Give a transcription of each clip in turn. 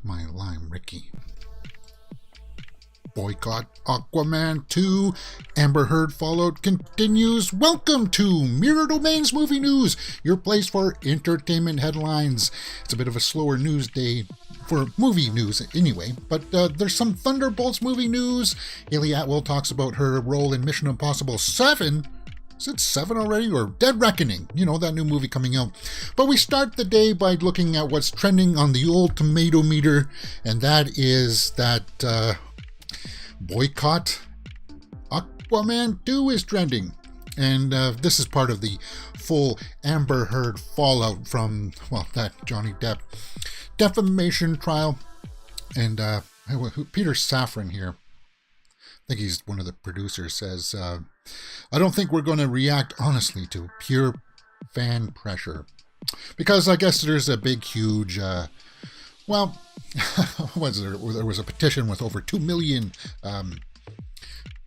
my lime, Ricky. Boycott Aquaman 2, Amber Heard fallout continues. Welcome to Mirror Domains Movie News, your place for entertainment headlines. It's a bit of a slower news day for movie news anyway, but there's some Thunderbolts movie news. Hayley Atwell talks about her role in Mission Impossible 7. Is it 7 already? Or Dead Reckoning? You know, that new movie coming out. But we start the day by looking at what's trending on the old tomato meter, and that is that Boycott Aquaman 2 is trending. And this is part of the full Amber Heard fallout from, well, that Johnny Depp defamation trial. And Peter Safran here, I think he's one of the producers, says, I don't think we're going to react honestly to pure fan pressure. Because I guess there's a big, huge, well, there was a petition with over 2 million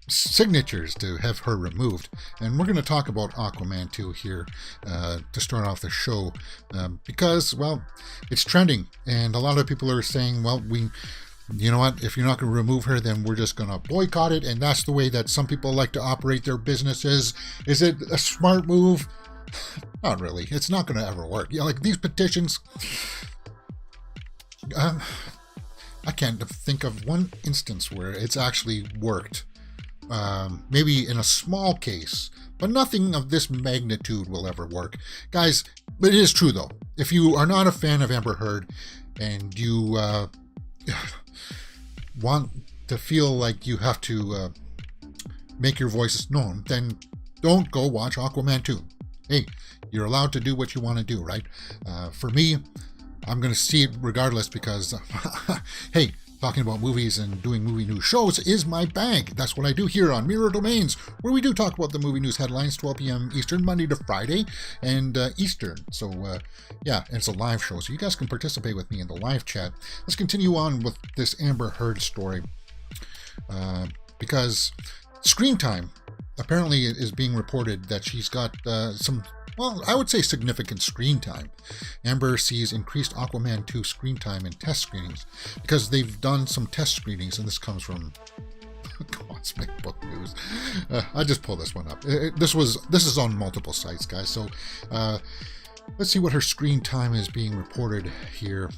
signatures to have her removed. And we're going to talk about Aquaman 2 here to start off the show because, well, it's trending. And a lot of people are saying, well, you know what, if you're not going to remove her, then we're just going to boycott it. And that's the way that some people like to operate their businesses. Is it a smart move? Not really. It's not going to ever work. You know, like these petitions, I can't think of one instance where it's actually worked. Maybe in a small case, but nothing of this magnitude will ever work. Guys, but it is true though. If you are not a fan of Amber Heard and you want to feel like you have to make your voices known, then don't go watch Aquaman 2. Hey, you're allowed to do what you want to do, right? For me, I'm going to see it regardless because, hey, talking about movies and doing movie news shows is my bag. That's what I do here on Mirror Domains, where we do talk about the movie news headlines, 12 p.m. Eastern, Monday to Friday, and Eastern. So, yeah, and it's a live show, so you guys can participate with me in the live chat. Let's continue on with this Amber Heard story, because screen time apparently is being reported that she's got some, well, I would say significant screen time. Amber sees increased Aquaman 2 screen time in test screenings because they've done some test screenings, and this comes from Cosmic Book News. I just pulled this one up. This is on multiple sites, guys. So let's see what her screen time is being reported here.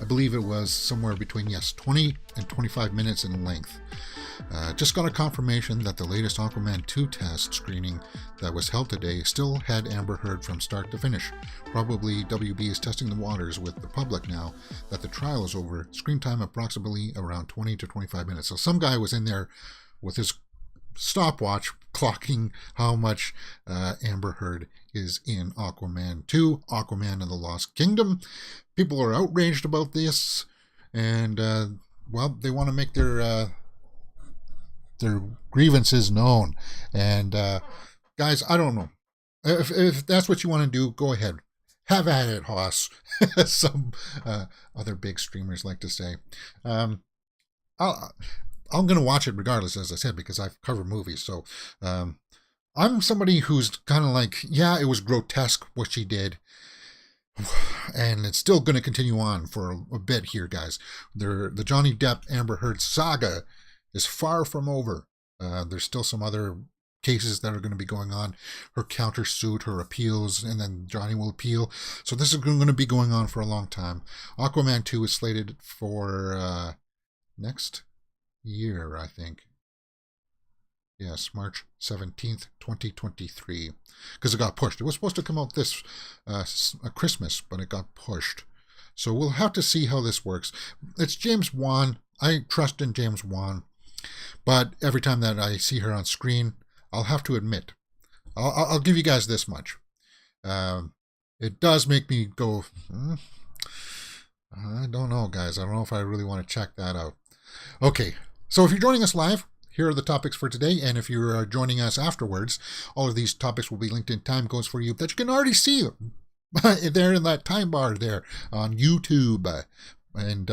I believe it was somewhere between, 20 and 25 minutes in length. Just got a confirmation that the latest Aquaman 2 test screening that was held today still had Amber Heard from start to finish. Probably WB is testing the waters with the public now that the trial is over. Screen time approximately around 20 to 25 minutes. So some guy was in there with his stopwatch clocking how much Amber Heard is in Aquaman 2, Aquaman and the Lost Kingdom. People are outraged about this, and well, they want to make their grievances known. And guys, I don't know if that's what you want to do. Go ahead, have at it, Hoss. Some other big streamers like to say. I'm gonna watch it regardless, as I said, because I've covered movies. So I'm somebody who's kind of like, yeah, it was grotesque what she did, and it's still going to continue on for a bit here, guys. The Johnny Depp Amber Heard saga is far from over. There's still some other cases that are going to be going on. Her countersuit, her appeals, and then Johnny will appeal. So this is going to be going on for a long time. Aquaman 2 is slated for next year, I think. Yes, March 17th, 2023. Because it got pushed. It was supposed to come out this Christmas, but it got pushed. So we'll have to see how this works. It's James Wan. I trust in James Wan. But every time that I see her on screen, I'll have to admit, I'll give you guys this much. It does make me go, I don't know, guys. I don't know if I really want to check that out. Okay, so if you're joining us live, here are the topics for today, and if you're joining us afterwards, all of these topics will be linked in time codes for you that you can already see there in that time bar there on YouTube. And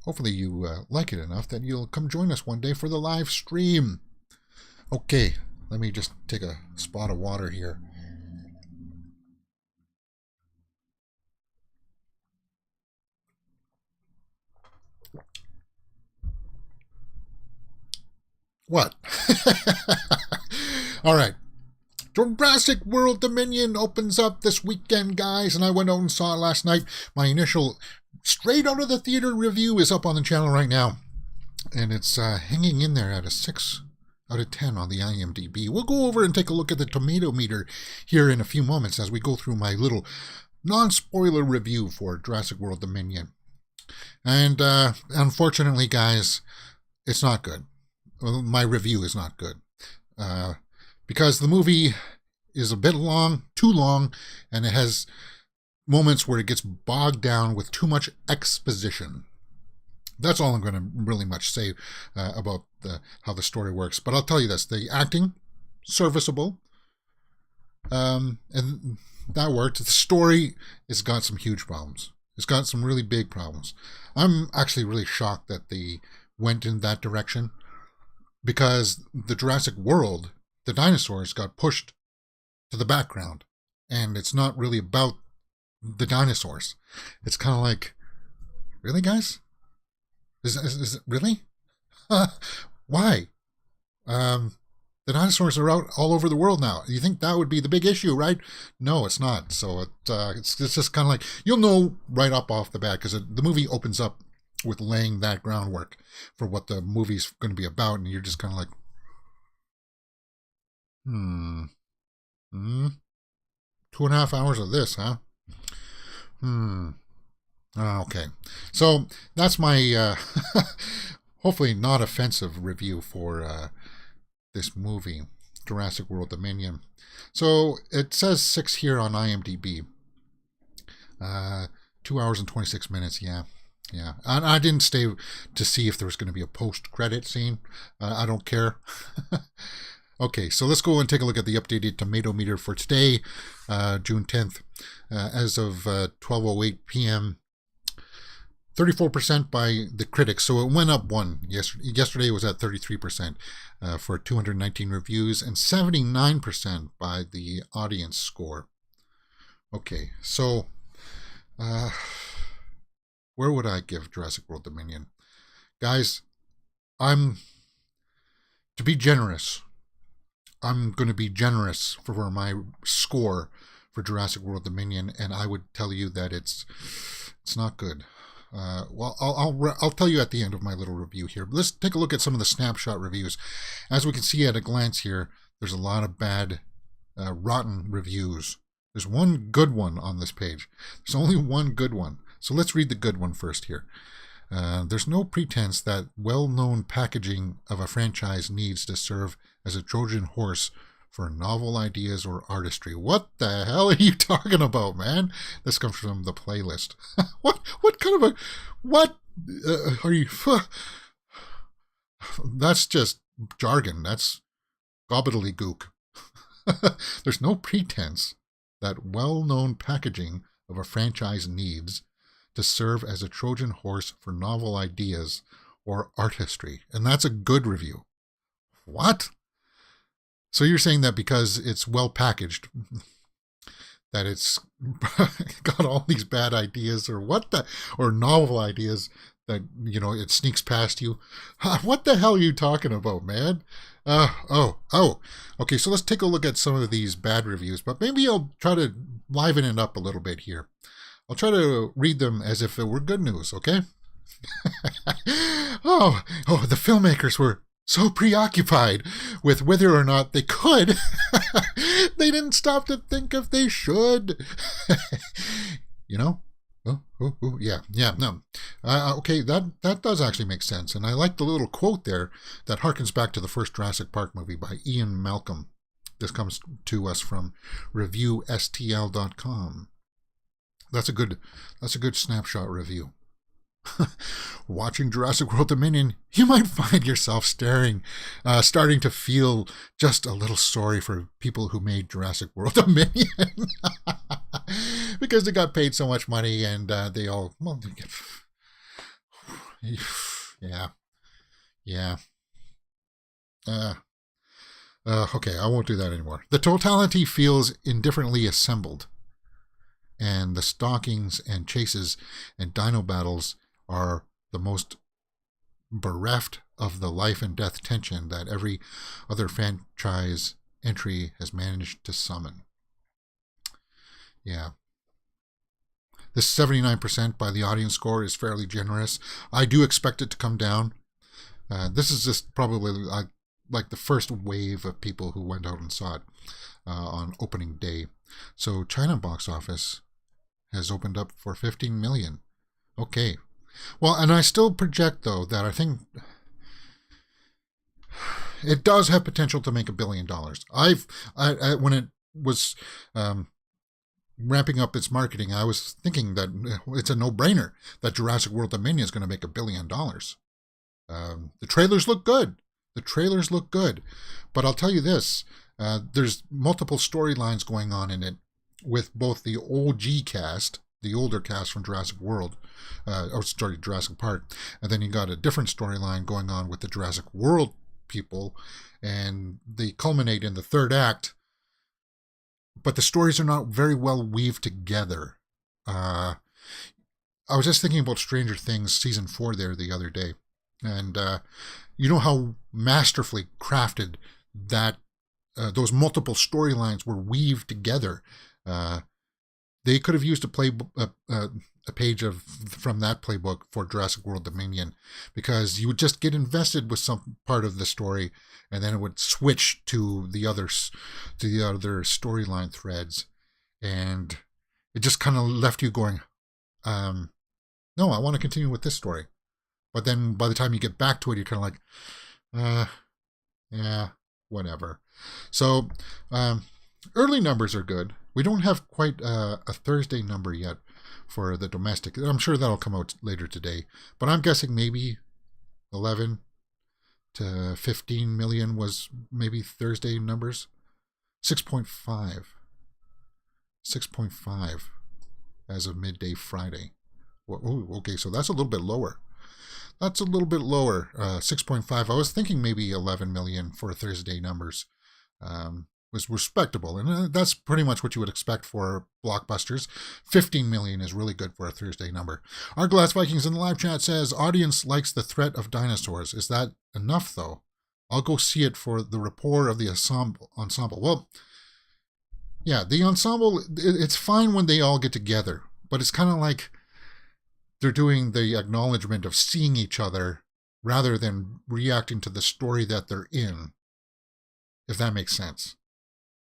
hopefully you like it enough that you'll come join us one day for the live stream. Okay, let me just take a spot of water here. What? All right. Jurassic World Dominion opens up this weekend, guys, and I went out and saw it last night. My initial straight out of the theater review is up on the channel right now, and it's hanging in there at a 6 out of 10 on the IMDb. We'll go over and take a look at the tomato meter here in a few moments as we go through my little non-spoiler review for Jurassic World Dominion. And unfortunately, guys, it's not good. Well, my review is not good. Because the movie is a bit long, too long, and it has moments where it gets bogged down with too much exposition. That's all I'm going to really much say about how the story works. But I'll tell you this, the acting, serviceable, and that worked. The story has got some huge problems. It's got some really big problems. I'm actually really shocked that they went in that direction, because the Jurassic World, the dinosaurs got pushed to the background, and it's not really about the dinosaurs. It's kind of like, really, guys? Is it really? Why? The dinosaurs are out all over the world now. You think that would be the big issue, right? No, it's not. So it's just kind of like, you'll know right up off the bat, because the movie opens up with laying that groundwork for what the movie's going to be about, and you're just kind of like, 2.5 hours of this, huh? Okay. So that's my hopefully not offensive review for this movie, Jurassic World Dominion. So it says 6 here on IMDb. 2 hours and 26 minutes, yeah. And I didn't stay to see if there was going to be a post-credit scene. I don't care. Okay, so let's go and take a look at the updated tomato meter for today, June 10th. As of 12:08 p.m., 34% by the critics, so it went up 1. Yesterday it was at 33% for 219 reviews, and 79% by the audience score. Okay, so where would I give Jurassic World Dominion? Guys, to be generous, I'm going to be generous for my score for Jurassic World Dominion, and I would tell you that it's not good. Well, I'll tell you at the end of my little review here. But let's take a look at some of the snapshot reviews. As we can see at a glance here, there's a lot of bad, rotten reviews. There's one good one on this page. There's only one good one. So let's read the good one first here. There's no pretense that well-known packaging of a franchise needs to serve as a Trojan horse for novel ideas or artistry. What the hell are you talking about, man? This comes from the playlist. What kind of a... What are you... That's just jargon. That's gobbledygook. There's no pretense that well-known packaging of a franchise needs to serve as a Trojan horse for novel ideas or artistry. And that's a good review. What? So you're saying that because it's well packaged, that it's got all these bad ideas or novel ideas that, it sneaks past you? What the hell are you talking about, man? Okay, so let's take a look at some of these bad reviews, but maybe I'll try to liven it up a little bit here. I'll try to read them as if it were good news, okay? The filmmakers were so preoccupied with whether or not they could, they didn't stop to think if they should. Okay, that does actually make sense. And I like the little quote there that harkens back to the first Jurassic Park movie by Ian Malcolm. This comes to us from reviewstl.com. That's a good snapshot review. Watching Jurassic World Dominion, you might find yourself starting to feel just a little sorry for people who made Jurassic World Dominion. Because they got paid so much money, and they all, okay, I won't do that anymore. The totality feels indifferently assembled, and the stalkings and chases and dino battles are the most bereft of the life and death tension that every other franchise entry has managed to summon. Yeah. This 79% by the audience score is fairly generous. I do expect it to come down. This is just probably like the first wave of people who went out and saw it on opening day. So China box office has opened up for 15 million. Okay. Well, and I still project, though, that I think it does have potential to make $1 billion. When it was ramping up its marketing, I was thinking that it's a no-brainer that Jurassic World Dominion is going to make $1 billion. The trailers look good. But I'll tell you this, there's multiple storylines going on in it with both the OG cast, the older cast from Jurassic World, Jurassic Park, and then you got a different storyline going on with the Jurassic World people, and they culminate in the third act, but the stories are not very well weaved together. I was just thinking about Stranger Things Season 4 there the other day, and you know how masterfully crafted that those multiple storylines were weaved together. They could have used a page from that playbook for Jurassic World Dominion, because you would just get invested with some part of the story, and then it would switch to the other storyline threads, and it just kind of left you going, no, I want to continue with this story. But then by the time you get back to it, you're kind of like, yeah, whatever. So early numbers are good. We don't have quite a Thursday number yet for the domestic. I'm sure that'll come out later today. But I'm guessing maybe 11 to 15 million was maybe Thursday numbers. 6.5. 6.5 as of midday Friday. Oh, okay, so that's a little bit lower. 6.5. I was thinking maybe 11 million for Thursday numbers. Was respectable, and that's pretty much what you would expect for blockbusters. 15 million is really good for a Thursday number. Our Glass Vikings in the live chat says, audience likes the threat of dinosaurs. Is that enough, though? I'll go see it for the rapport of the ensemble. Well, yeah, the ensemble, it's fine when they all get together, but it's kind of like they're doing the acknowledgement of seeing each other rather than reacting to the story that they're in, if that makes sense.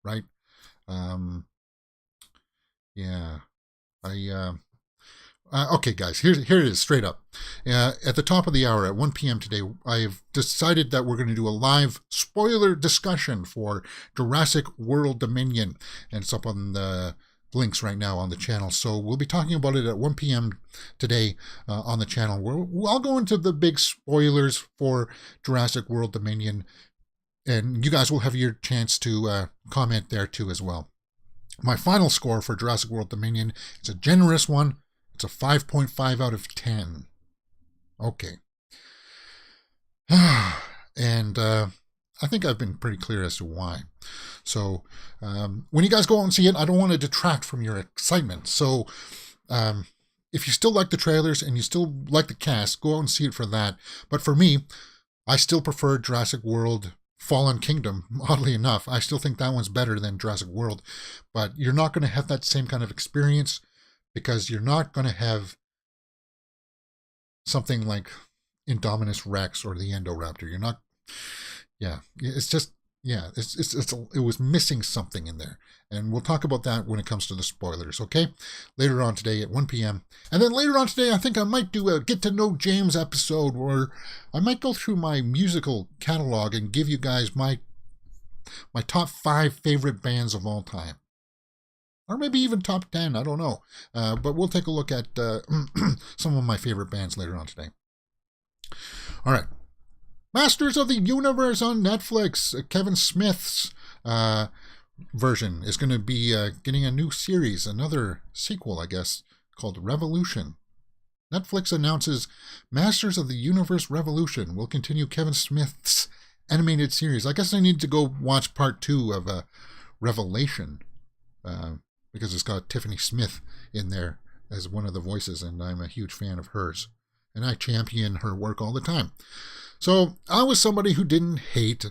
Right? Yeah. Okay, guys, here it is, straight up. At the top of the hour, at 1 p.m. today, I've decided that we're going to do a live spoiler discussion for Jurassic World Dominion, and it's up on the links right now on the channel. So we'll be talking about it at 1 p.m. today on the channel. I'll go into the big spoilers for Jurassic World Dominion, and you guys will have your chance to comment there too as well. My final score for Jurassic World Dominion is a generous one. It's a 5.5 out of 10. Okay. And I think I've been pretty clear as to why. So when you guys go out and see it, I don't want to detract from your excitement. So if you still like the trailers and you still like the cast, go out and see it for that. But for me, I still prefer Jurassic World Fallen Kingdom. Oddly enough, I still think that one's better than Jurassic World, but you're not going to have that same kind of experience because you're not going to have something like Indominus Rex or the Endoraptor. You're not, yeah, it's just, yeah, it was missing something in there. And we'll talk about that when it comes to the spoilers, okay? Later on today at 1 p.m. And then later on today, I think I might do a Get to Know James episode where I might go through my musical catalog and give you guys my top 5 favorite bands of all time. Or maybe even top 10, I don't know. But we'll take a look at some of my favorite bands later on today. All right. Masters of the Universe on Netflix. Kevin Smith's version is going to be getting a new series, another sequel, I guess, called Revolution. Netflix announces Masters of the Universe Revolution will continue Kevin Smith's animated series. I guess I need to go watch part 2 of Revelation because it's got Tiffany Smith in there as one of the voices, and I'm a huge fan of hers. and I champion her work all the time. So I was somebody who didn't hate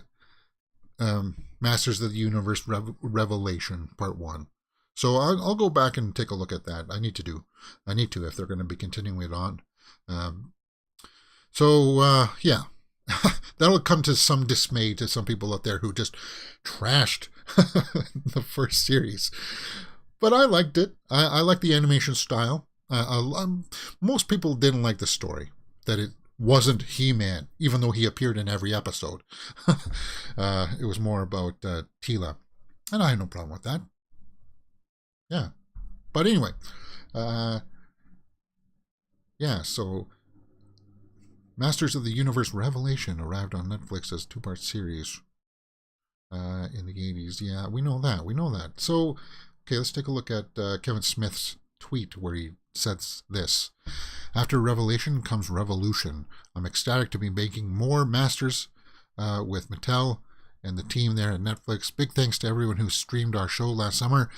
Masters of the Universe Revelation Part 1. So I'll go back and take a look at that. I need to if they're going to be continuing it on. Yeah. That'll come to some dismay to some people out there who just trashed the first series. But I liked it. I like the animation style. Most people didn't like the story, that it wasn't He-Man, even though he appeared in every episode. It was more about Teela. And I had no problem with that. Yeah. But anyway, so Masters of the Universe Revelation arrived on Netflix as a 2-part series in the 80s. Yeah, we know that. So, okay, let's take a look at Kevin Smith's tweet where he says this. After Revelation comes Revolution. I'm ecstatic to be making more Masters with Mattel and the team there at Netflix. Big thanks to everyone who streamed our show last summer,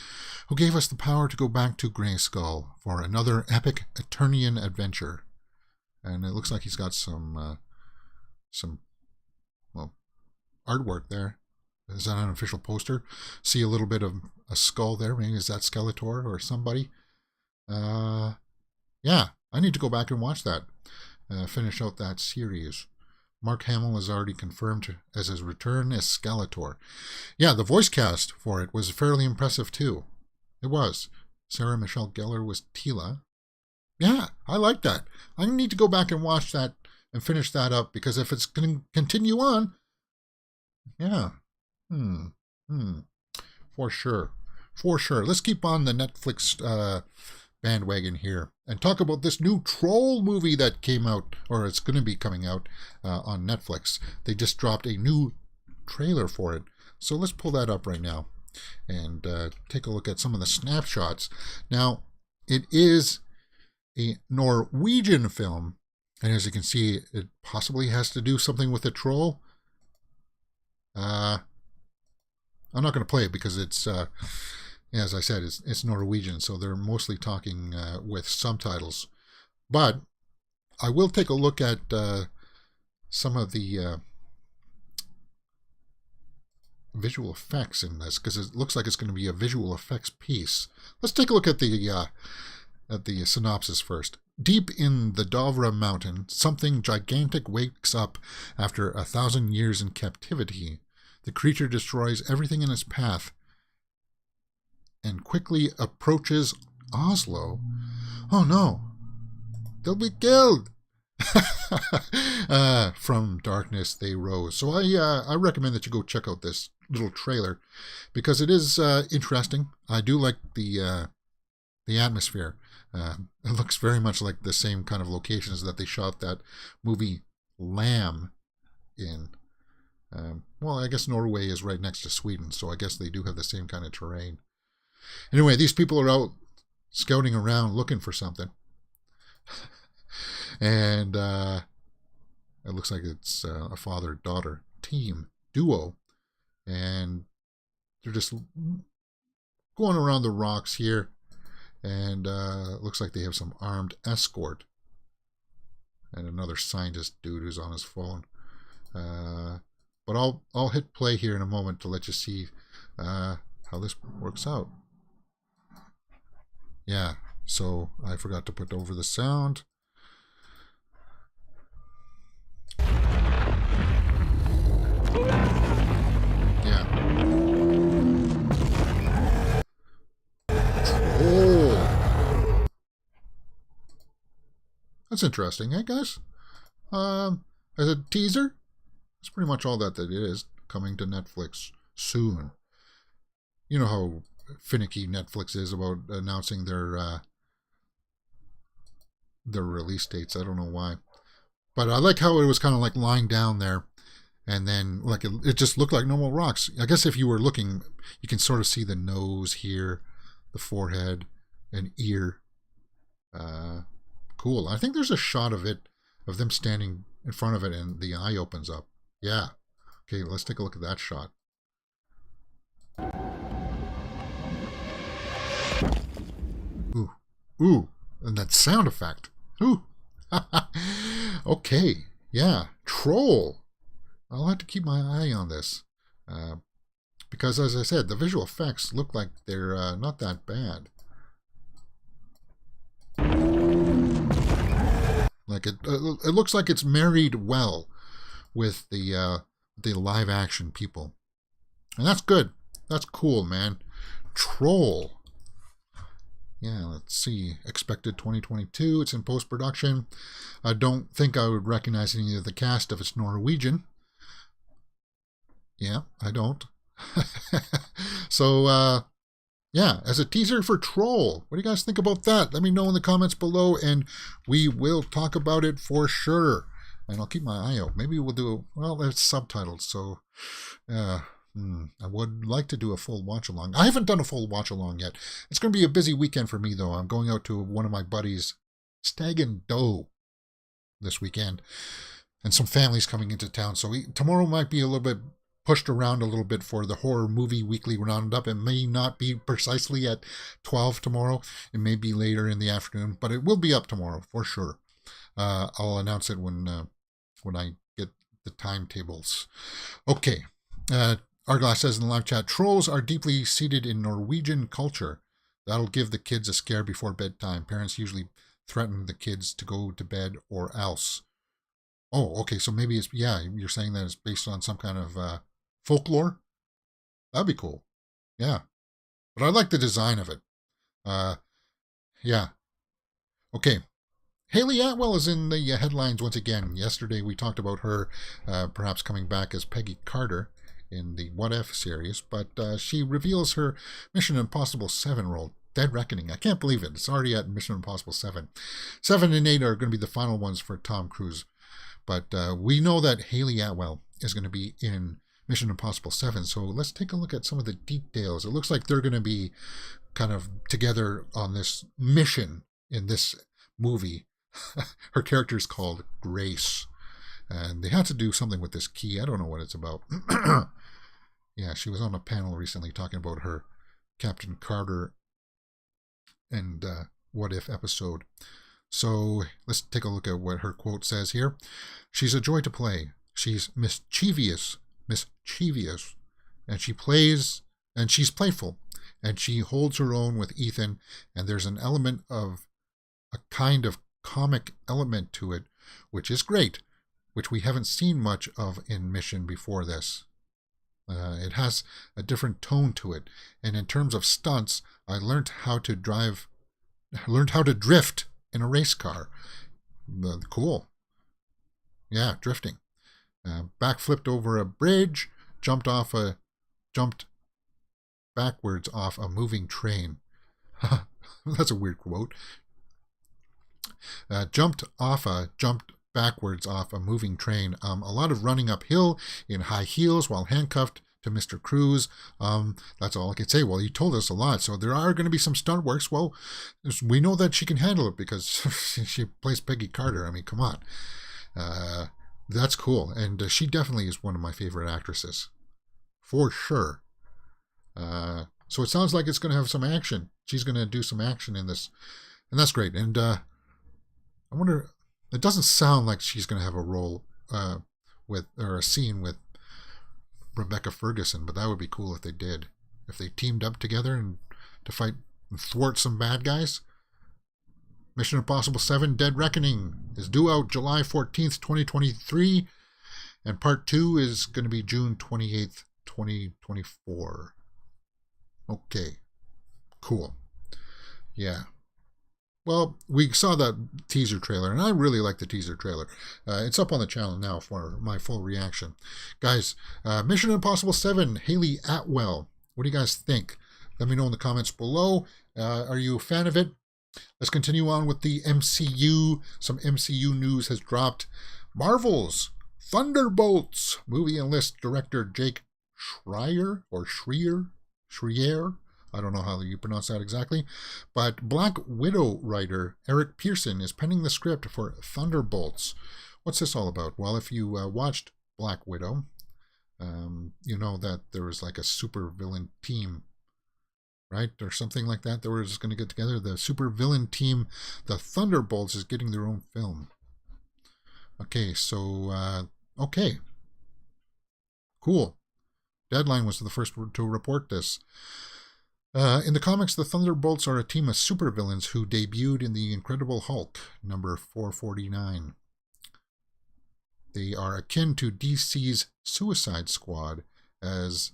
who gave us the power to go back to Grayskull for another epic Eternian adventure. And it looks like he's got some artwork there. Is that an official poster? See a little bit of a skull there. Maybe is that Skeletor or somebody? Yeah, I need to go back and watch that. Finish out that series. Mark Hamill is already confirmed as his return as Skeletor. Yeah, the voice cast for it was fairly impressive too. It was. Sarah Michelle Gellar was Teela. Yeah, I like that. I need to go back and watch that and finish that up, because if it's going to continue on, yeah, for sure. Let's keep on the Netflix bandwagon here and talk about this new Troll movie that came out, or it's going to be coming out on Netflix. They just dropped a new trailer for it. So let's pull that up right now and take a look at some of the snapshots. Now, it is a Norwegian film, and as you can see, it possibly has to do something with a troll. I'm not going to play it because it's, as I said, it's Norwegian, so they're mostly talking with subtitles. But I will take a look at some of the visual effects in this, because it looks like it's going to be a visual effects piece. Let's take a look at the synopsis first. Deep in the Dovra mountain, something gigantic wakes up after 1,000 years in captivity. The creature destroys everything in its path and quickly approaches Oslo. Oh no, they'll be killed. From darkness they rose. So I recommend that you go check out this little trailer, because it is interesting. I do like the atmosphere. It looks very much like the same kind of locations that they shot that movie Lamb in. Well, I guess Norway is right next to Sweden, so I guess they do have the same kind of terrain. Anyway, these people are out scouting around looking for something. And it looks like it's a father-daughter duo. And they're just going around the rocks here. And it looks like they have some armed escort. And another scientist dude who's on his phone. But I'll hit play here in a moment to let you see how this works out. Yeah, so I forgot to put over the sound. Yeah. Oh. That's interesting, eh, guys? As a teaser, that's pretty much all that it is. Coming to Netflix soon. You know how finicky Netflix is about announcing their release dates. I don't know why, but I like how it was kind of like lying down there, and then like it just looked like normal rocks. I guess if you were looking, you can sort of see the nose here, the forehead, and ear. Cool. I think there's a shot of them standing in front of it, and the eye opens up. Yeah. Okay, let's take a look at that shot. Ooh, and that sound effect. Ooh, Okay, yeah, Troll. I'll have to keep my eye on this. Because, as I said, the visual effects look like they're not that bad. Like it looks like it's married well with the live action people, and that's good. That's cool, man. Troll. Yeah, let's see. Expected 2022. It's in post production. I don't think I would recognize any of the cast if it's Norwegian. Yeah, I don't. So, yeah, as a teaser for Troll. What do you guys think about that? Let me know in the comments below, and we will talk about it for sure. And I'll keep my eye out. Maybe we'll do well, there's subtitles, so I would like to do a full watch along. I haven't done a full watch along yet. It's going to be a busy weekend for me, though. I'm going out to one of my buddies' Stag and Doe this weekend, and some families coming into town. So tomorrow might be a little bit pushed around a little bit for the horror movie weekly roundup. It may not be precisely at 12 tomorrow. It may be later in the afternoon, but it will be up tomorrow for sure. I'll announce it when I get the timetables. Okay. Arglass says in the live chat, trolls are deeply seated in Norwegian culture. That'll give the kids a scare before bedtime. Parents usually threaten the kids to go to bed or else. Oh, okay. So maybe it's, yeah, you're saying that it's based on some kind of folklore? That'd be cool. Yeah. But I like the design of it. Yeah. Okay. Hayley Atwell is in the headlines once again. Yesterday we talked about her perhaps coming back as Peggy Carter in the What If series, but she reveals her Mission Impossible 7 role, Dead Reckoning. I can't believe it. It's already at Mission Impossible 7. 7 and 8 are going to be the final ones for Tom Cruise. But we know that Hayley Atwell is going to be in Mission Impossible 7, so let's take a look at some of the details. It looks like they're going to be kind of together on this mission in this movie. Her character is called Grace, and they had to do something with this key. I don't know what it's about. Yeah, she was on a panel recently talking about her Captain Carter and What If episode. So let's take a look at what her quote says here. She's a joy to play. She's mischievous, and she's playful, and she holds her own with Ethan, and there's an element of a kind of comic element to it, which is great, which we haven't seen much of in Mission before this. It has a different tone to it, and in terms of stunts, I learned how to drift in a race car. Cool. Yeah, drifting. Backflipped over a bridge, jumped backwards off a moving train. That's a weird quote. Jumped backwards off a moving train. A lot of running uphill in high heels while handcuffed to Mr. Cruz. That's all I can say. Well, he told us a lot, so there are going to be some stunt works. Well, we know that she can handle it because she plays Peggy Carter. I mean, come on. That's cool, and she definitely is one of my favorite actresses, for sure. So it sounds like it's going to have some action. She's going to do some action in this, and that's great. And I wonder, it doesn't sound like she's going to have a role or a scene with Rebecca Ferguson, but that would be cool if they did. If they teamed up together and to fight and thwart some bad guys. Mission Impossible 7 Dead Reckoning is due out July 14th, 2023, and part 2 is going to be June 28th, 2024. Okay, cool. Yeah. Well, we saw that teaser trailer, and I really like the teaser trailer. It's up on the channel now for my full reaction. Guys, Mission Impossible 7, Hayley Atwell. What do you guys think? Let me know in the comments below. Are you a fan of it? Let's continue on with the MCU. Some MCU news has dropped. Marvel's Thunderbolts Movie enlists director Jake Schreier. I don't know how you pronounce that exactly. But Black Widow writer Eric Pearson is penning the script for Thunderbolts. What's this all about? Well, if you watched Black Widow, you know that there was like a super villain team, right? Or something like that. They were just going to get together. The super villain team, the Thunderbolts, is getting their own film. Okay, so, okay, cool. Deadline was the first to report this. In the comics, the Thunderbolts are a team of supervillains who debuted in The Incredible Hulk, number 449. They are akin to DC's Suicide Squad, as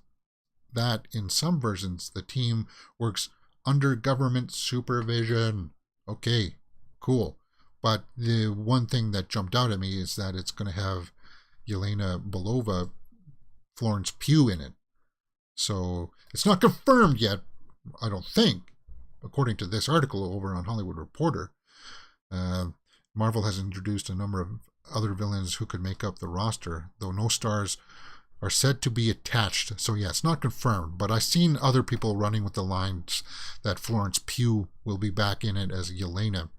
that in some versions the team works under government supervision. Okay, cool. But the one thing that jumped out at me is that it's going to have Yelena Belova, Florence Pugh in it. So it's not confirmed yet, I don't think, according to this article over on Hollywood Reporter. Marvel has introduced a number of other villains who could make up the roster, though no stars are said to be attached. So yeah, it's not confirmed, but I've seen other people running with the lines that Florence Pugh will be back in it as Yelena.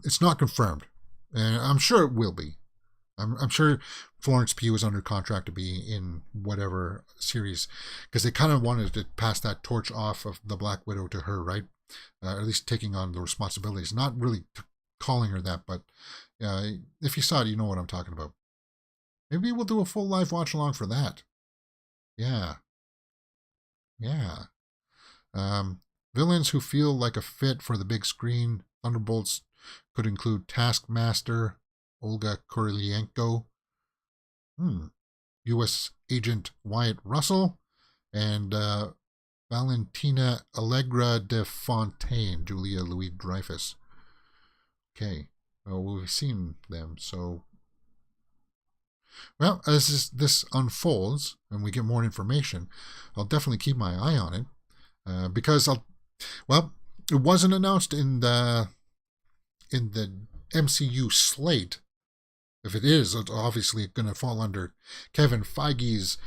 It's not confirmed, and I'm sure it will be. I'm sure Florence Pugh is under contract to be in whatever series, because they kind of wanted to pass that torch off of the Black Widow to her, right? At least taking on the responsibilities. Not really calling her that, but if you saw it, you know what I'm talking about. Maybe we'll do a full live watch along for that. Yeah. Yeah. Villains who feel like a fit for the big screen. Thunderbolts could include Taskmaster, Olga Kurylenko, U.S. Agent Wyatt Russell, and Valentina Allegra de Fontaine, Julia Louis-Dreyfus. Okay, well, we've seen them, so... Well, as this unfolds and we get more information, I'll definitely keep my eye on it, because it wasn't announced in the MCU slate. If it is, it's obviously going to fall under Kevin Feige's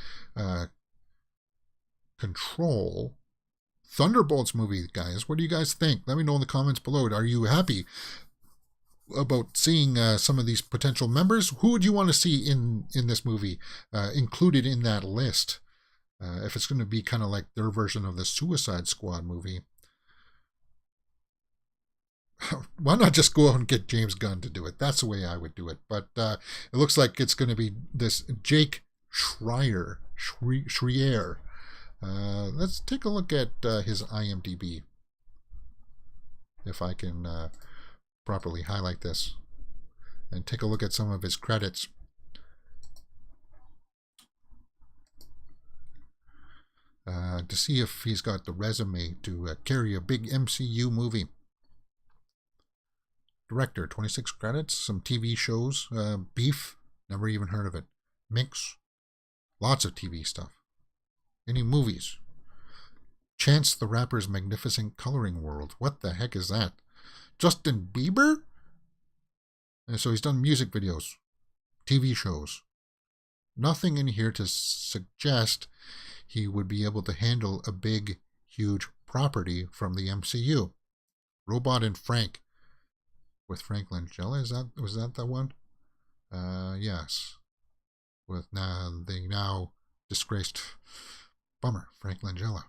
control. Thunderbolts movie, guys. What do you guys think? Let me know in the comments below. Are you happy about seeing some of these potential members? Who would you want to see in this movie included in that list? If it's going to be kind of like their version of the Suicide Squad movie. Why not just go out and get James Gunn to do it? That's the way I would do it. But it looks like it's going to be this Jake Schreier. Let's take a look at his IMDb. If I can properly highlight this. And take a look at some of his credits. To see if he's got the resume to carry a big MCU movie. Director, 26 credits, some TV shows, Beef, never even heard of it. Minx, lots of TV stuff. Any movies? Chance the Rapper's Magnificent Coloring World. What the heck is that? Justin Bieber? And so he's done music videos, TV shows. Nothing in here to suggest he would be able to handle a big, huge property from the MCU. Robot and Frank. With Frank Langella, was that the one? Yes. With the now disgraced bummer, Frank Langella.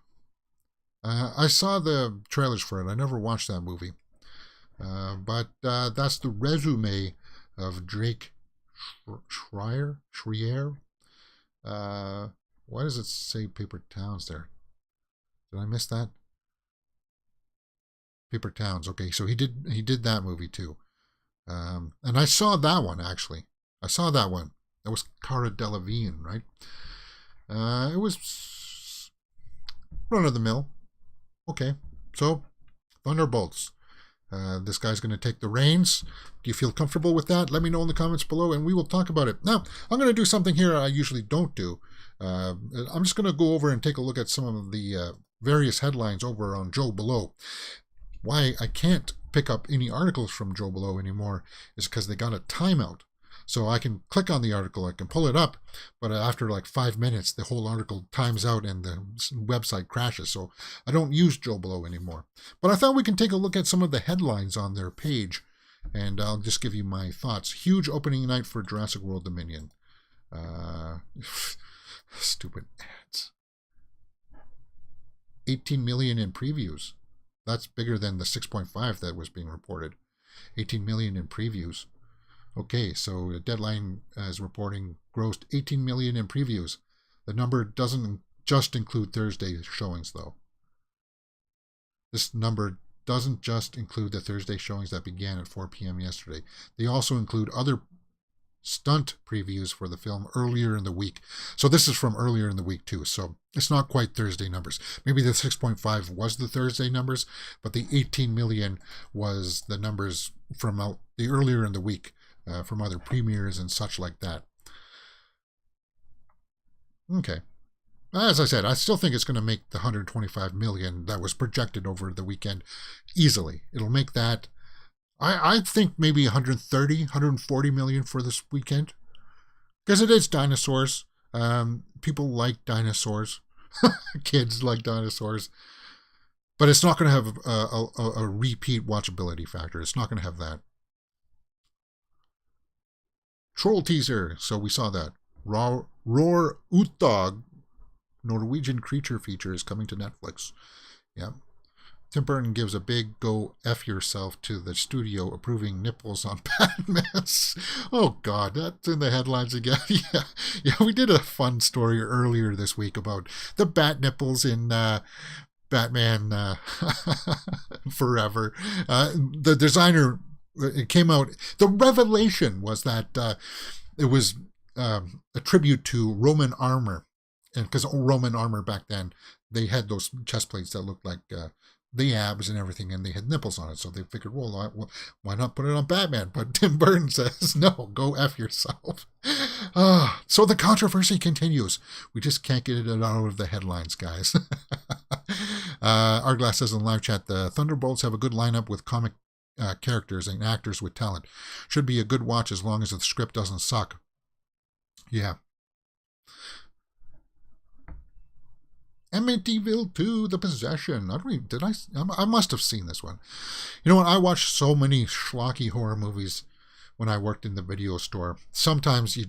I saw the trailers for it. I never watched that movie. But that's the resume of Drake Schreier. Why does it say Paper Towns there? Did I miss that? Paper Towns. Okay, so he did that movie too, and I saw that one actually. I saw that one. That was Cara Delevingne, right? It was run of the mill. Okay, so Thunderbolts. This guy's going to take the reins. Do you feel comfortable with that? Let me know in the comments below, and we will talk about it. Now, I'm going to do something here I usually don't do. I'm just going to go over and take a look at some of the various headlines over on JoBlo. Why I can't pick up any articles from JoBlo anymore is because they got a timeout. So I can click on the article, I can pull it up, but after like 5 minutes, the whole article times out and the website crashes. So I don't use JoBlo anymore. But I thought we can take a look at some of the headlines on their page, and I'll just give you my thoughts. Huge opening night for Jurassic World Dominion. Stupid ads. 18 million in previews. That's bigger than the 6.5 that was being reported. 18 million in previews. Okay, so Deadline is reporting grossed 18 million in previews. The number doesn't just include Thursday showings, though. This number doesn't just include the Thursday showings that began at 4 p.m. yesterday. They also include other stunt previews for the film earlier in the week. So this is from earlier in the week too. So it's not quite Thursday numbers. Maybe the 6.5 was the Thursday numbers, but the 18 million was the numbers from out the earlier in the week from other premieres and such like that. Okay. As I said, I still think it's going to make the 125 million that was projected over the weekend easily. It'll make that. I think maybe 130, 140 million for this weekend. Because it is dinosaurs. People like dinosaurs. Kids like dinosaurs. But it's not going to have a repeat watchability factor. It's not going to have that. Troll teaser. So we saw that. Roar Utdog, Norwegian creature feature, is coming to Netflix. Yeah. Tim Burton gives a big go F yourself to the studio approving nipples on Batman. Oh God, that's in the headlines again. Yeah, we did a fun story earlier this week about the bat nipples in Batman Forever. The designer, it came out, the revelation was that it was a tribute to Roman armor. And because Roman armor back then, they had those chest plates that looked like the abs and everything, and they had nipples on it. So they figured, well, why not put it on Batman? But Tim Burton says, no, go F yourself. So the controversy continues. We just can't get it out of the headlines, guys. Arglass says in live chat, the Thunderbolts have a good lineup with comic characters and actors with talent. Should be a good watch as long as the script doesn't suck. Yeah. Amityville 2, The Possession. I must have seen this one. You know what? I watched so many schlocky horror movies when I worked in the video store. Sometimes you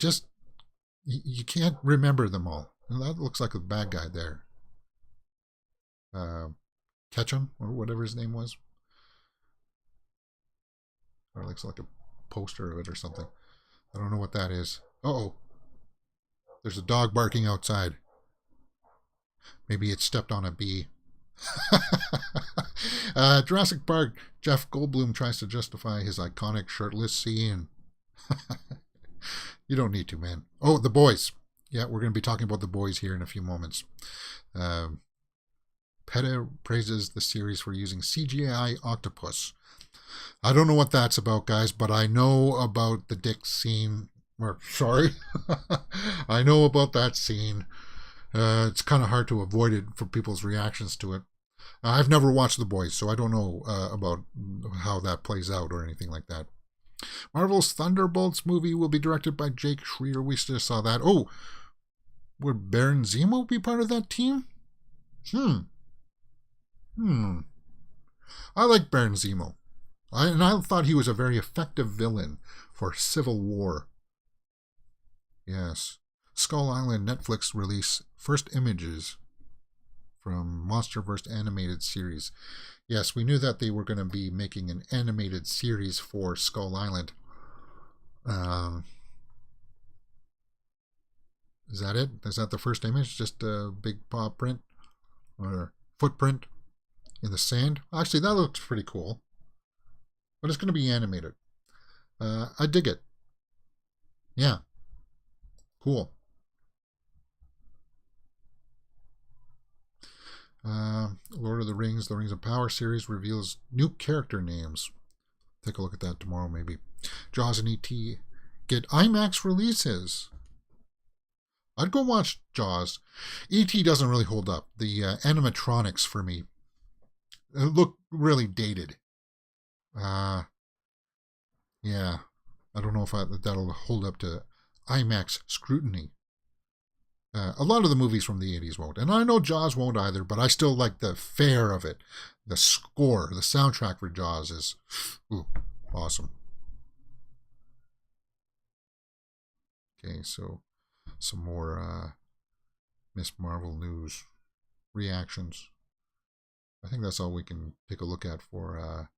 can't remember them all. And that looks like a bad guy there. Ketchum, or whatever his name was. Or it looks like a poster of it or something. I don't know what that is. Uh-oh. There's a dog barking outside. Maybe it stepped on a bee. Jurassic Park. Jeff Goldblum tries to justify his iconic shirtless scene. You don't need to, man. Oh, The Boys. Yeah, we're going to be talking about The Boys here in a few moments. PETA praises the series for using CGI octopus. I don't know what that's about, guys, but I know about the dick scene. I know about that scene. It's kind of hard to avoid it for people's reactions to it. I've never watched The Boys, so I don't know about how that plays out or anything like that. Marvel's Thunderbolts movie will be directed by Jake Schreier. We just saw that. Oh, would Baron Zemo be part of that team? I like Baron Zemo. I thought he was a very effective villain for Civil War. Yes. Skull Island Netflix release first images from MonsterVerse animated series. Yes, we knew that they were going to be making an animated series for Skull Island. Is that it? Is that the first image? Just a big paw print or footprint in the sand? Actually, that looks pretty cool. But it's going to be animated. I dig it. Yeah. Cool. Lord of the Rings of Power series reveals new character names. Take a look at that tomorrow, maybe. Jaws and E.T. get IMAX releases. I'd go watch Jaws. E.T. doesn't really hold up. The animatronics for me look really dated. Yeah. I don't know if that'll hold up to IMAX scrutiny. A lot of the movies from the 80s won't. And I know Jaws won't either, but I still like the fare of it. The score, the soundtrack for Jaws is awesome. Okay, so some more Miss Marvel news reactions. I think that's all we can take a look at for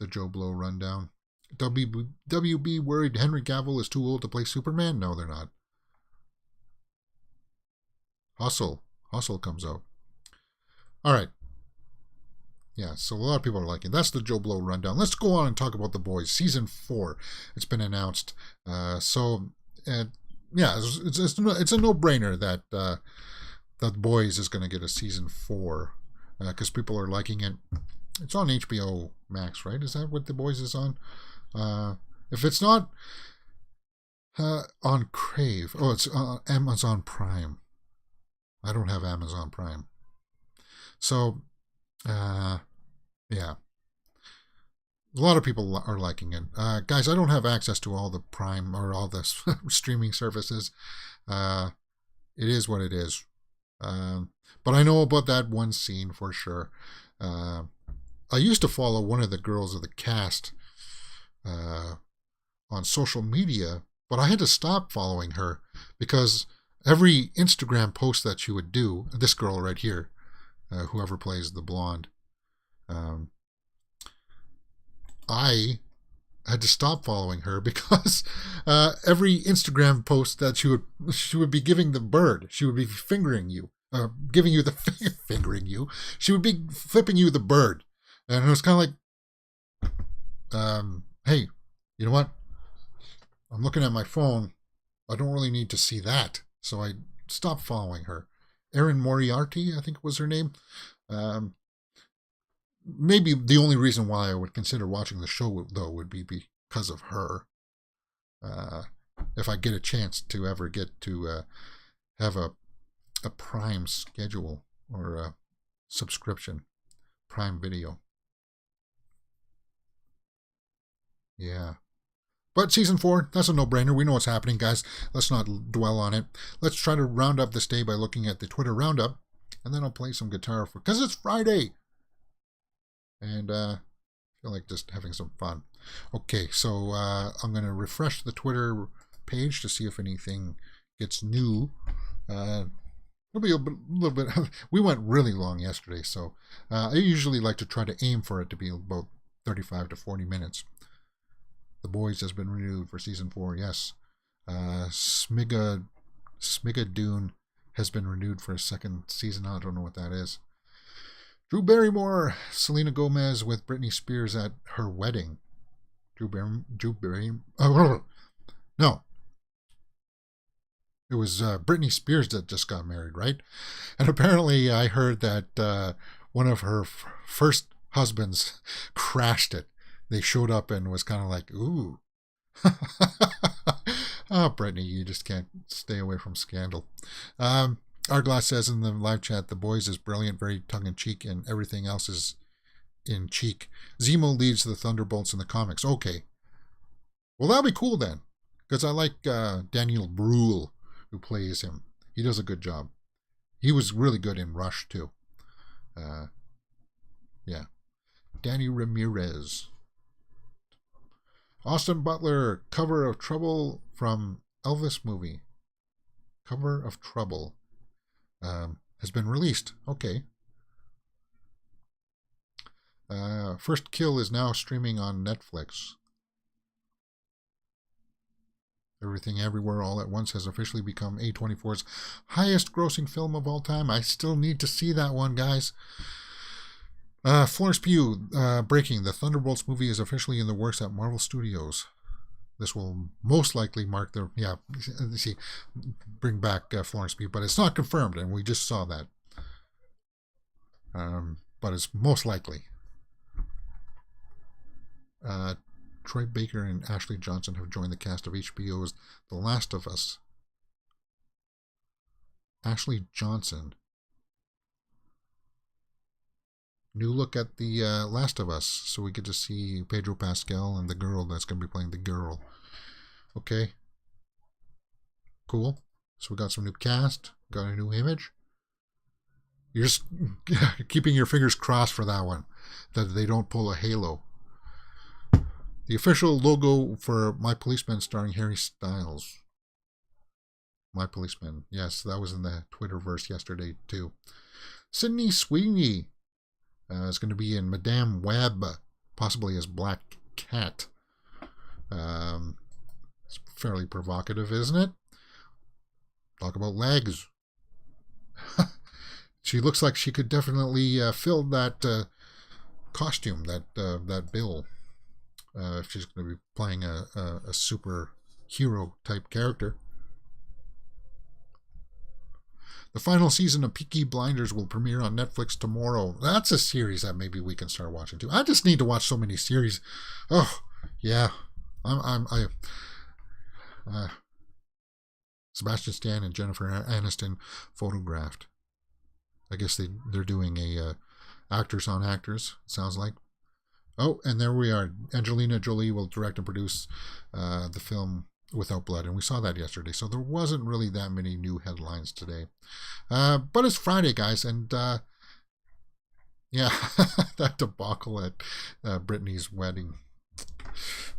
the JoBlo Rundown. WB worried Henry Cavill is too old to play Superman? No, they're not. Hustle comes out. All right. Yeah, so a lot of people are liking it. That's the JoBlo Rundown. Let's go on and talk about The Boys. Season 4. It's been announced. Yeah, it's a no-brainer that The Boys is going to get a Season 4 because people are liking it. It's on HBO Max, right? Is that what The Boys is on? If it's not on Crave. Oh, it's Amazon Prime. I don't have Amazon Prime. So, yeah. A lot of people are liking it. Guys, I don't have access to all the Prime or all the streaming services. It is what it is. But I know about that one scene for sure. I used to follow one of the girls of the cast on social media, but I had to stop following her because every Instagram post that she would do, this girl right here, whoever plays the blonde, I had to stop following her because every Instagram post that she would be giving the bird, she would be fingering you, giving you the fingering you. She would be flipping you the bird, and it was kind of like, hey, you know what? I'm looking at my phone. I don't really need to see that, so I stopped following her. Erin Moriarty, I think was her name. Maybe the only reason why I would consider watching the show, though, would be because of her. If I get a chance to ever get to have a Prime schedule or a subscription, Prime Video. Yeah. But Season 4, that's a no-brainer. We know what's happening, guys. Let's not dwell on it. Let's try to round up this day by looking at the Twitter roundup, and then I'll play some guitar because it's Friday. And I feel like just having some fun. Okay, so I'm going to refresh the Twitter page to see if anything gets new. It'll be a little bit. We went really long yesterday, so I usually like to try to aim for it to be about 35 to 40 minutes. The Boys has been renewed for Season 4, yes. Smigadoon has been renewed for a second season. I don't know what that is. Drew Barrymore, Selena Gomez with Britney Spears at her wedding. No. It was Britney Spears that just got married, right? And apparently I heard that one of her first husbands crashed it. They showed up and was kind of like, ooh. Oh, Brittany, you just can't stay away from scandal. Arglass says in the live chat, The Boys is brilliant, very tongue-in-cheek, and everything else is in cheek. Zemo leads the Thunderbolts in the comics. Okay. Well, that'll be cool then, because I like Daniel Bruhl, who plays him. He does a good job. He was really good in Rush, too. Yeah. Danny Ramirez. Austin Butler, cover of Trouble from Elvis movie. Cover of Trouble has been released. Okay. First Kill is now streaming on Netflix. Everything Everywhere All at Once has officially become A24's highest grossing film of all time. I still need to see that one, guys. Florence Pugh, breaking. The Thunderbolts movie is officially in the works at Marvel Studios. This will most likely mark the, bring back Florence Pugh, but it's not confirmed, and we just saw that. But it's most likely. Troy Baker and Ashley Johnson have joined the cast of HBO's The Last of Us. Ashley Johnson. New look at The Last of Us. So we get to see Pedro Pascal and the girl that's going to be playing the girl. Okay. Cool. So we got some new cast. Got a new image. You're just keeping your fingers crossed for that one. That they don't pull a Halo. The official logo for My Policeman starring Harry Styles. My Policeman. Yes, that was in the Twitterverse yesterday too. Sydney Sweeney is going to be in Madame Web, possibly as Black Cat. fairly provocative, isn't it? Talk about legs. She looks like she could definitely fill that costume, that bill, if she's going to be playing a superhero type character. The final season of Peaky Blinders will premiere on Netflix tomorrow. That's a series that maybe we can start watching too. I just need to watch so many series. Oh, yeah. Sebastian Stan and Jennifer Aniston photographed. I guess they're doing a actors on actors, sounds like. Oh, and there we are. Angelina Jolie will direct and produce the film Without Blood, and we saw that yesterday, so there wasn't really that many new headlines today. But it's Friday, guys, and yeah, that debacle at Britney's wedding.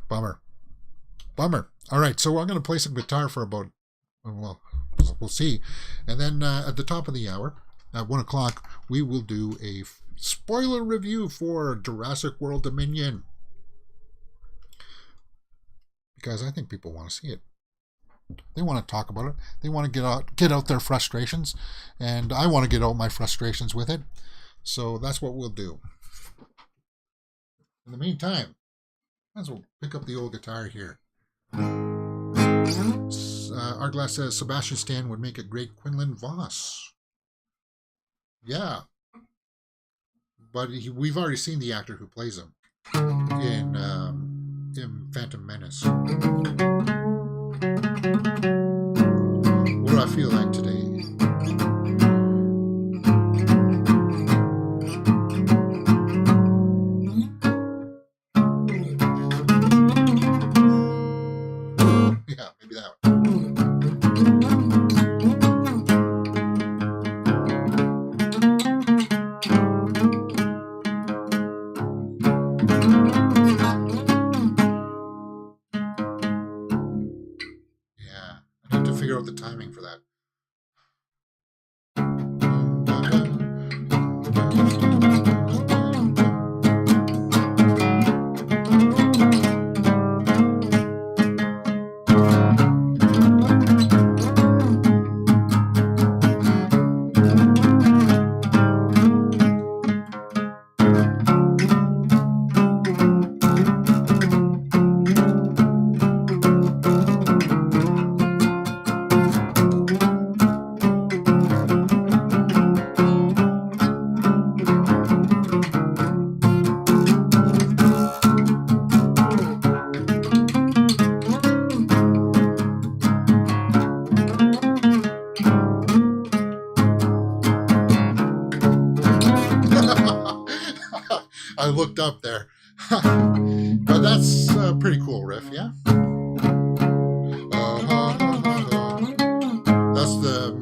Bummer. All right, so I'm going to play some guitar for about, well, we'll see. And then at the top of the hour, at 1 o'clock, we will do a spoiler review for Jurassic World Dominion. Because I think people want to see it. They want to talk about it. They want to get out their frustrations. And I want to get out my frustrations with it. So that's what we'll do. In the meantime, might as well pick up the old guitar here. Arglass says Sebastian Stan would make a great Quinlan Voss. Yeah. But we've already seen the actor who plays him in Phantom Menace. What do I feel like today? Yeah, maybe that one. Figure out the timing for that. I looked up there. But that's a pretty cool riff, yeah? That's the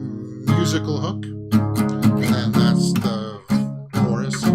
musical hook. And then that's the chorus.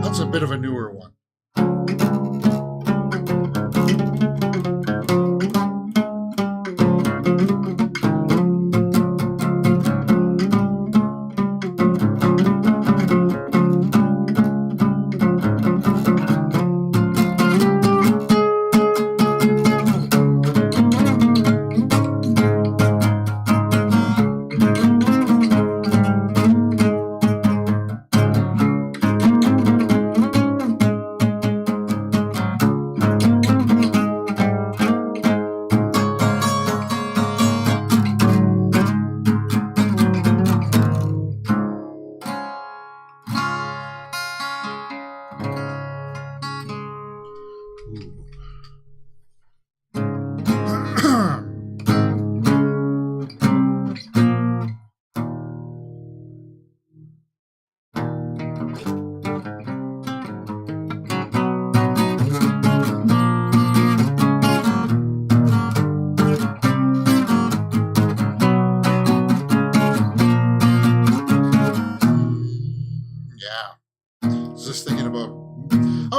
That's a bit of a newer one.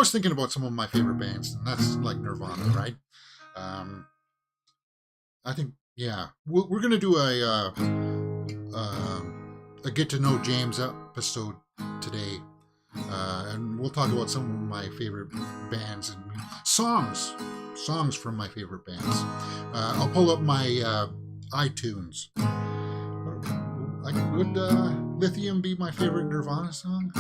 was thinking about some of my favorite bands, and that's like Nirvana, right? I think, yeah, we're gonna do a get to know James episode today, and we'll talk about some of my favorite bands and songs from my favorite bands. I'll pull up my iTunes. Would Lithium be my favorite Nirvana song?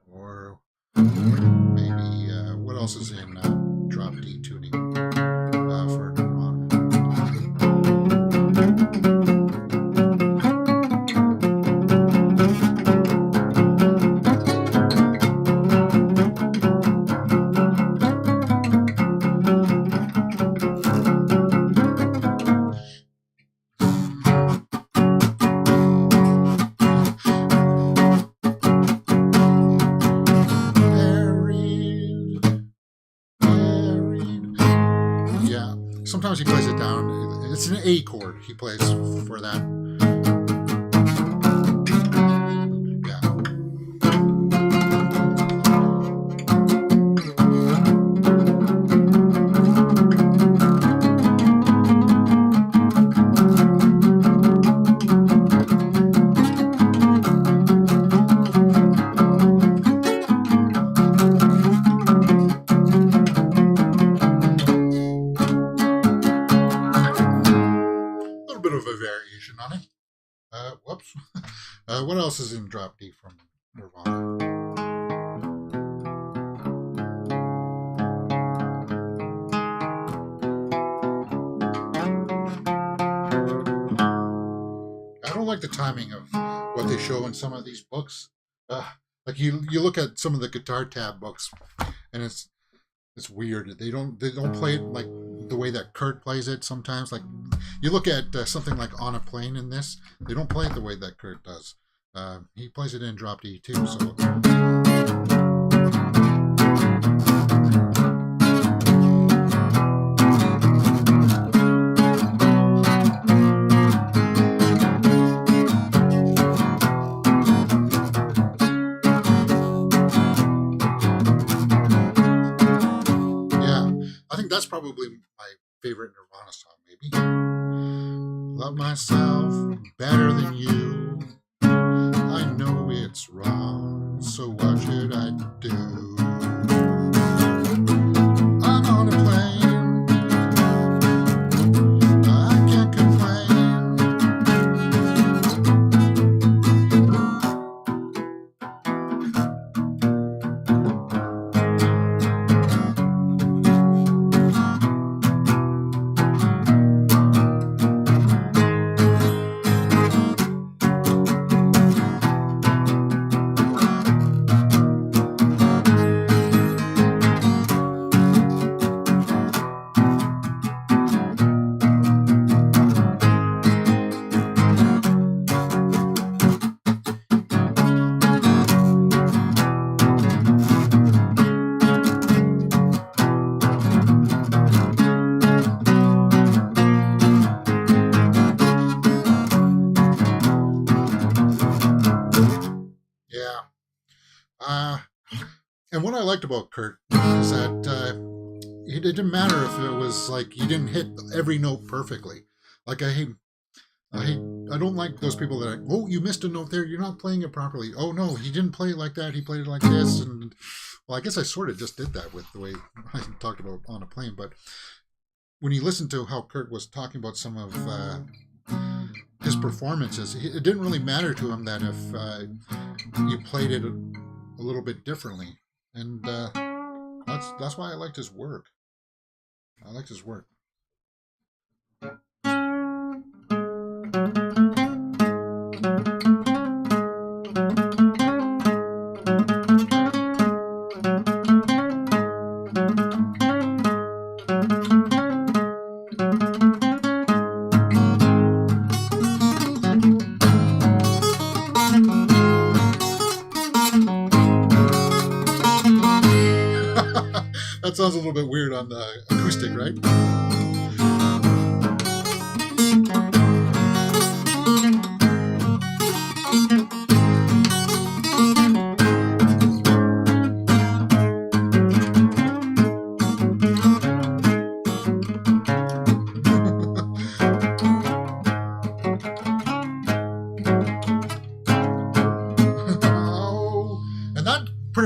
Or maybe what else is in drop D tuning for Nirvana? Sometimes he plays it down. It's an A chord he plays for that. Yeah. On it. Whoops. What else is in drop D from Nirvana? I don't like the timing of what they show in some of these books. Like you look at some of the guitar tab books, and it's weird. They don't play it like the way that Kurt plays it sometimes. Like you look at something like On a Plane in this, they don't play it the way that Kurt does. He plays it in drop D too. So that's probably my favorite Nirvana song, maybe. Love myself better than you. I know it's wrong, so what should I do? I'm on a plane. I can't complain. And what I liked about Kurt is that it didn't matter if it was like he didn't hit every note perfectly. Like I don't like those people that are, oh, you missed a note there, you're not playing it properly. Oh no, he didn't play it like that, he played it like this. And well, I guess I sort of just did that with the way I talked about On a Plane. But when you listen to how Kurt was talking about some of his performances, it didn't really matter to him that if you played it a little bit differently. And that's why I liked his work. I liked his work. That sounds a little bit weird on the acoustic, right?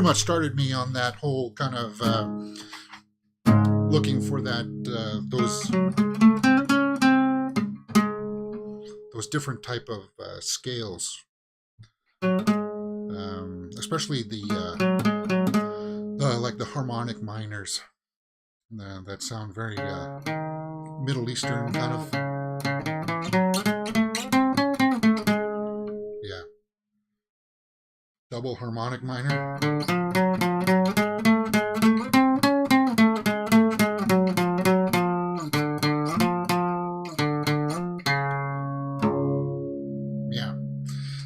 pretty much started me on that whole kind of looking for that those different type of scales, especially the like the harmonic minors that sound very Middle Eastern kind of. Yeah, double harmonic minor.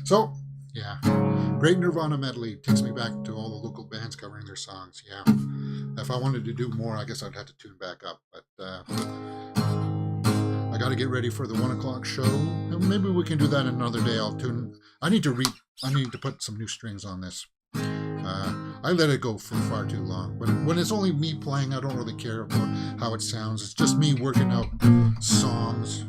So, yeah, great Nirvana medley. Takes me back to all the local bands covering their songs. Yeah, if I wanted to do more, I guess I'd have to tune back up. But I got to get ready for the 1 o'clock show. And maybe we can do that another day. I need to put some new strings on this. I let it go for far too long. But when it's only me playing, I don't really care about how it sounds. It's just me working out songs.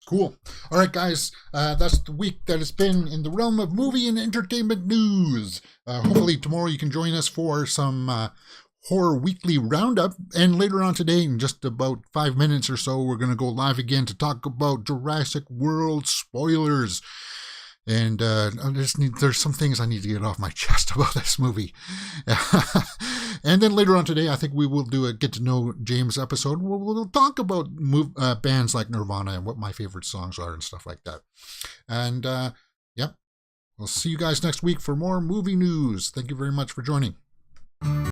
Cool. All right, guys, that's the week that has been in the realm of movie and entertainment news. Hopefully tomorrow you can join us for some Horror Weekly Roundup. And later on today, in just about 5 minutes or so, we're going to go live again to talk about Jurassic World spoilers. And there's some things I need to get off my chest about this movie. And then later on today, I think we will do a Get to Know James episode. We'll talk about bands like Nirvana and what my favorite songs are and stuff like that. And, yep, we'll see you guys next week for more movie news. Thank you very much for joining.